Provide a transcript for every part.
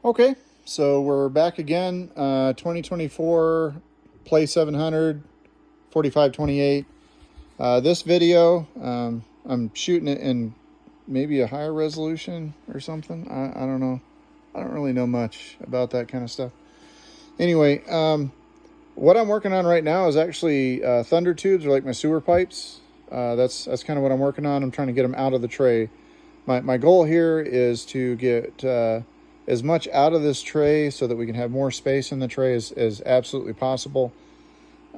Okay, so we're back again. 2024 Pla700 4528. This video, I'm shooting it in maybe a higher resolution or something. I don't know. I don't really know much about that kind of stuff. Anyway, what I'm working on right now is actually thunder tubes, or like my sewer pipes. That's kind of what I'm working on. I'm trying to get them out of the tray. My goal here is to get as much out of this tray so that we can have more space in the tray as absolutely possible.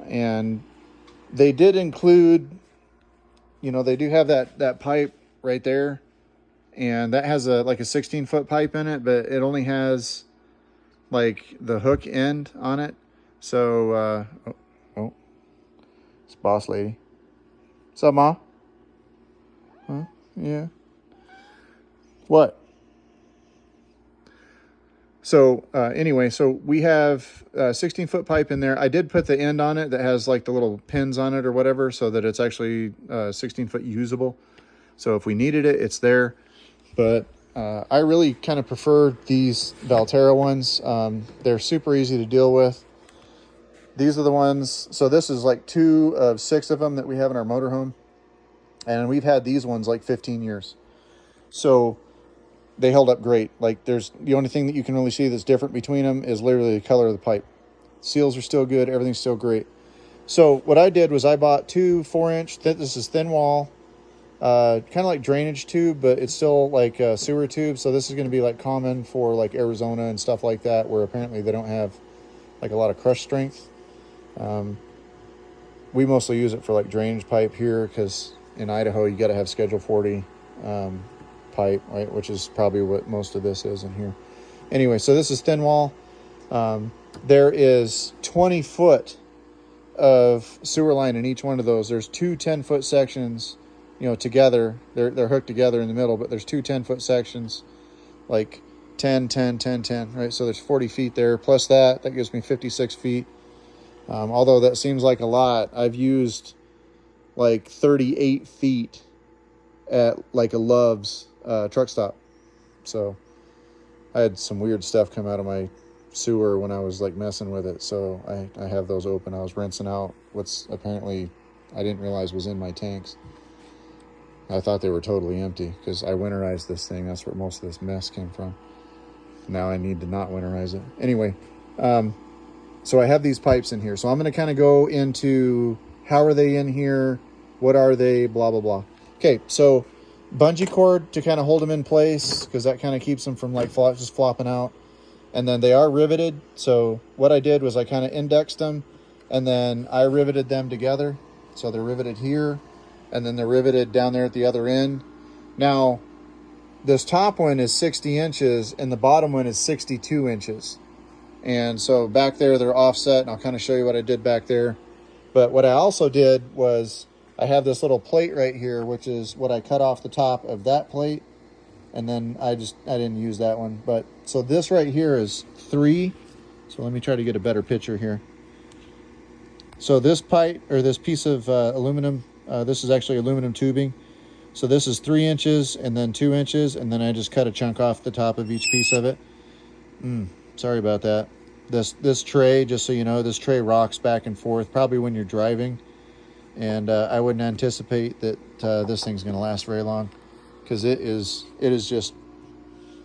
And they did include, you know, they do have that pipe right there, and that has like a 16-foot pipe in it, but it only has like the hook end on it. So oh, it's boss lady. What's up, Ma? Huh? Yeah. What? So anyway, so we have a 16-foot pipe in there. I did put the end on it that has like the little pins on it or whatever, so that it's actually 16-foot usable. So if we needed it, it's there. But I really kind of prefer these Valterra ones. They're super easy to deal with. These are the ones, so this is like 2 of 6 of them that we have in our motorhome. And we've had these ones like 15 years. So they held up great. Like the only thing that you can really see that's different between them is literally the color of the pipe. Seals are still good. Everything's still great. So what I did was I bought 2 4-inch, this is thin wall, kind of like drainage tube, but it's still like a sewer tube. So this is going to be like common for like Arizona and stuff like that, where apparently they don't have like a lot of crush strength. We mostly use it for like drainage pipe here, because in Idaho you got to have Schedule 40 pipe, right, which is probably what most of this is in here. Anyway, so this is thin wall. There is 20 foot of sewer line in each one of those. There's 2 10-foot sections, you know, together. They're hooked together in the middle, but there's 2 10-foot sections, like 10 10 10 10, right? So there's 40 feet there, plus that gives me 56 feet. Although that seems like a lot, I've used like 38 feet at like a Love's truck stop. So I had some weird stuff come out of my sewer when I was like messing with it. So I have those open. I was rinsing out what's apparently I didn't realize was in my tanks. I thought they were totally empty because I winterized this thing. That's where most of this mess came from. Now I need to not winterize it. Anyway, so I have these pipes in here. So I'm going to kind of go into how are they in here? What are they? Blah, blah, blah. Okay, so bungee cord to kind of hold them in place, because that kind of keeps them from like just flopping out. And then they are riveted. So what I did was I kind of indexed them, and then I riveted them together. So they're riveted here, and then they're riveted down there at the other end. Now, this top one is 60 inches, and the bottom one is 62 inches. And so back there, they're offset, and I'll kind of show you what I did back there. But what I also did was I have this little plate right here, which is what I cut off the top of that plate. And then I didn't use that one. But so this right here is 3. So let me try to get a better picture here. So this pipe, or this piece of aluminum, this is actually aluminum tubing. So this is 3 inches and then 2 inches. And then I just cut a chunk off the top of each piece of it. Sorry about that. This tray, just so you know, this tray rocks back and forth, probably when you're driving. And I wouldn't anticipate that this thing's going to last very long, because it is just,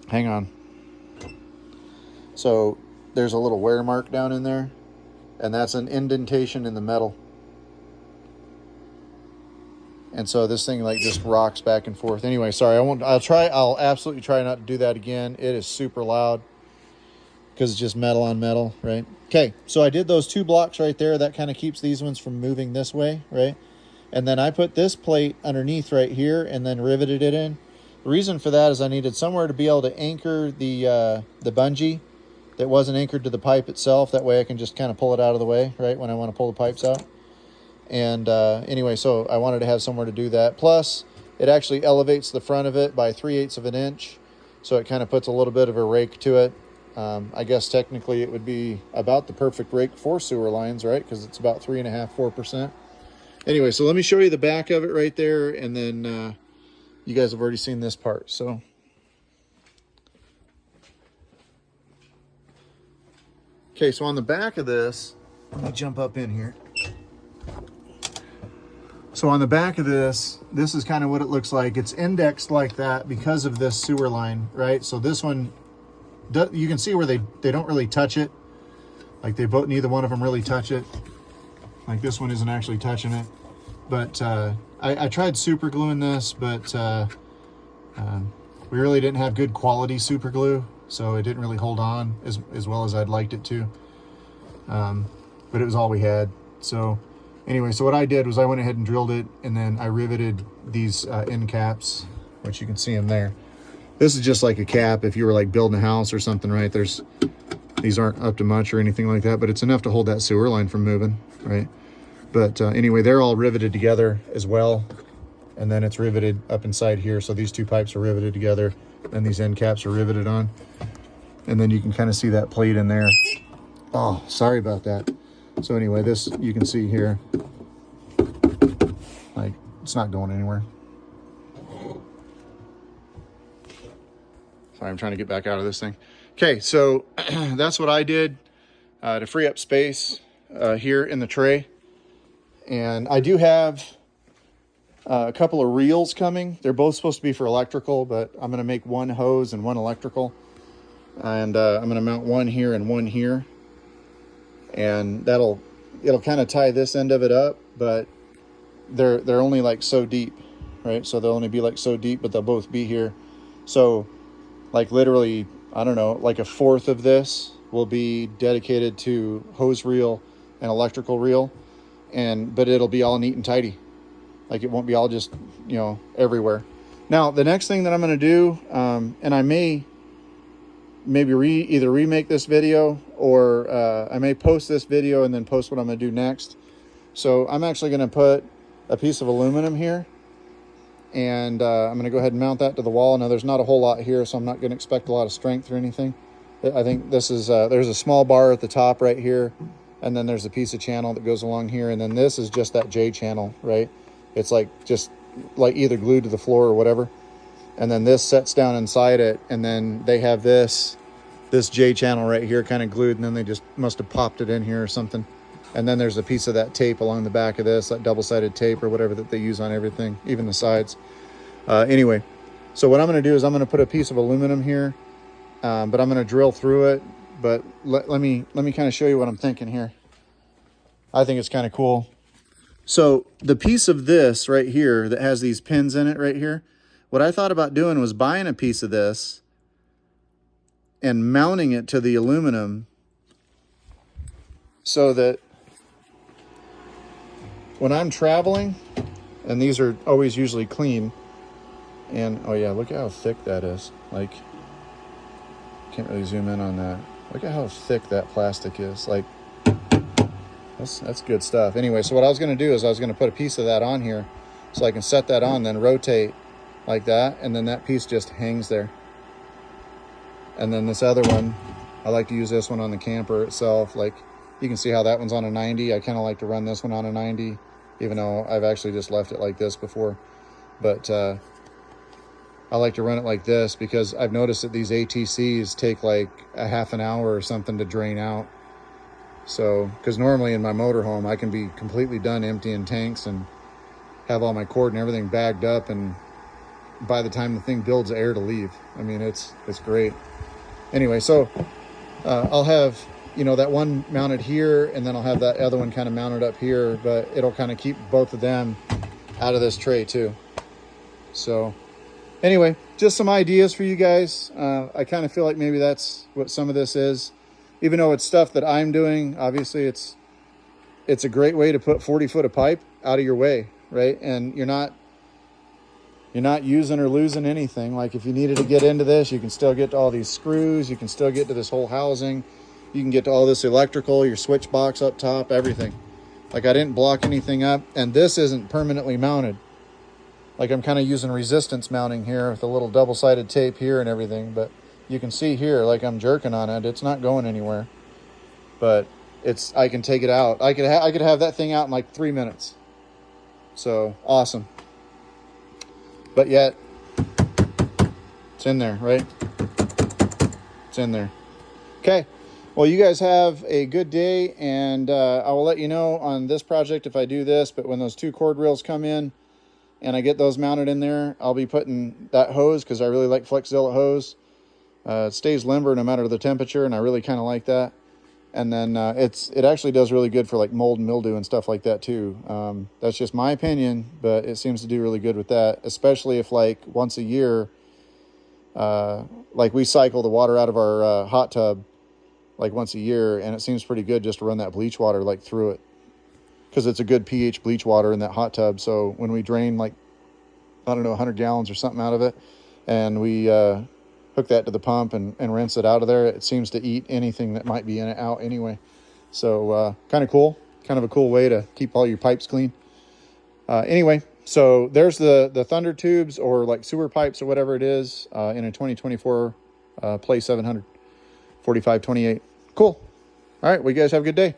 hang on. So there's a little wear mark down in there, and that's an indentation in the metal. And so this thing like just rocks back and forth. Anyway, sorry, I'll absolutely try not to do that again. It is super loud, because it's just metal on metal, right? Okay, so I did those 2 blocks right there. That kind of keeps these ones from moving this way, right? And then I put this plate underneath right here and then riveted it in. The reason for that is I needed somewhere to be able to anchor the bungee that wasn't anchored to the pipe itself. That way I can just kind of pull it out of the way, right, when I want to pull the pipes out. And anyway, so I wanted to have somewhere to do that. Plus, it actually elevates the front of it by 3/8 of an inch. So it kind of puts a little bit of a rake to it. I guess technically it would be about the perfect rake for sewer lines, right? Because it's about 3.5–4%. Anyway, so let me show you the back of it right there, and then you guys have already seen this part. So Okay, so on the back of this, let me jump up in here. So on the back of this is kind of what it looks like. It's indexed like that because of this sewer line, right? So this one, you can see where they don't really touch it. Like neither one of them really touch it. Like this one isn't actually touching it. But I tried super gluing this, but we really didn't have good quality super glue, so it didn't really hold on as well as I'd liked it to. But it was all we had. So anyway, so what I did was I went ahead and drilled it, and then I riveted these end caps, which you can see them there. This is just like a cap if you were like building a house or something, right? These aren't up to much or anything like that, but it's enough to hold that sewer line from moving, right? But anyway, they're all riveted together as well. And then it's riveted up inside here. So these two pipes are riveted together, and these end caps are riveted on. And then you can kind of see that plate in there. Oh, sorry about that. So anyway, this you can see here, like it's not going anywhere. Sorry, I'm trying to get back out of this thing. Okay, so that's what I did to free up space here in the tray. And I do have a couple of reels coming. They're both supposed to be for electrical, but I'm going to make one hose and one electrical. And I'm going to mount one here and one here. And it'll kind of tie this end of it up, but they're only like so deep, right? So they'll only be like so deep, but they'll both be here. So like literally, I don't know, like a fourth of this will be dedicated to hose reel and electrical reel. But it'll be all neat and tidy. Like it won't be all just, you know, everywhere. Now, the next thing that I'm going to do, and I maybe either remake this video or I may post this video and then post what I'm going to do next. So I'm actually going to put a piece of aluminum here, and I'm going to go ahead and mount that to the wall. Now, there's not a whole lot here, so I'm not going to expect a lot of strength or anything. I think this is, there's a small bar at the top right here. And then there's a piece of channel that goes along here. And then this is just that J channel, right? It's like just like either glued to the floor or whatever. And then this sets down inside it. And then they have this J channel right here kind of glued. And then they just must have popped it in here or something. And then there's a piece of that tape along the back of this, that double-sided tape or whatever that they use on everything, even the sides. Anyway, so what I'm going to do is I'm going to put a piece of aluminum here, but I'm going to drill through it. But let me kind of show you what I'm thinking here. I think it's kind of cool. So the piece of this right here that has these pins in it right here, what I thought about doing was buying a piece of this and mounting it to the aluminum so that when I'm traveling, and these are always usually clean, and oh yeah, look at how thick that is. Like, can't really zoom in on that. Look at how thick that plastic is. Like, that's good stuff. Anyway, so what I was going to do is I was going to put a piece of that on here so I can set that on, then rotate like that, and then that piece just hangs there. And then this other one, I like to use this one on the camper itself. Like, you can see how that one's on a 90. I kind of like to run this one on a 90, even though I've actually just left it like this before. But I like to run it like this because I've noticed that these ATCs take like a half an hour or something to drain out. So, because normally in my motorhome, I can be completely done emptying tanks and have all my cord and everything bagged up, and by the time the thing builds air to leave, I mean, it's great. Anyway, so I'll have, you know, that one mounted here, and then I'll have that other one kind of mounted up here, but it'll kind of keep both of them out of this tray too. So anyway, just some ideas for you guys. I kind of feel like maybe that's what some of this is. Even though it's stuff that I'm doing, obviously it's a great way to put 40 foot of pipe out of your way, right? And you're not using or losing anything. Like if you needed to get into this, you can still get to all these screws. You can still get to this whole housing. You can get to all this electrical, your switch box up top, everything. Like I didn't block anything up, and this isn't permanently mounted. Like I'm kind of using resistance mounting here with a little double-sided tape here and everything, but you can see here, like I'm jerking on it. It's not going anywhere, but I can take it out. I could have that thing out in like 3 minutes. So awesome. But yet it's in there, right? It's in there. Okay. Well, you guys have a good day, and I will let you know on this project if I do this, but when those 2 cord reels come in and I get those mounted in there, I'll be putting that hose, because I really like Flex Zealot hose. It stays limber no matter the temperature, and I really kind of like that. And then it actually does really good for like mold and mildew and stuff like that too. That's just my opinion, but it seems to do really good with that, especially if like once a year, like we cycle the water out of our hot tub like once a year, and it seems pretty good just to run that bleach water like through it, because it's a good pH bleach water in that hot tub. So when we drain like, I don't know, 100 gallons or something out of it, and we hook that to the pump and rinse it out of there, it seems to eat anything that might be in it out anyway. So kind of cool, kind of a cool way to keep all your pipes clean. Anyway, so there's the Thunder tubes, or like sewer pipes or whatever it is, in a 2024 Pla700 4528. Cool. All right, well, you guys have a good day.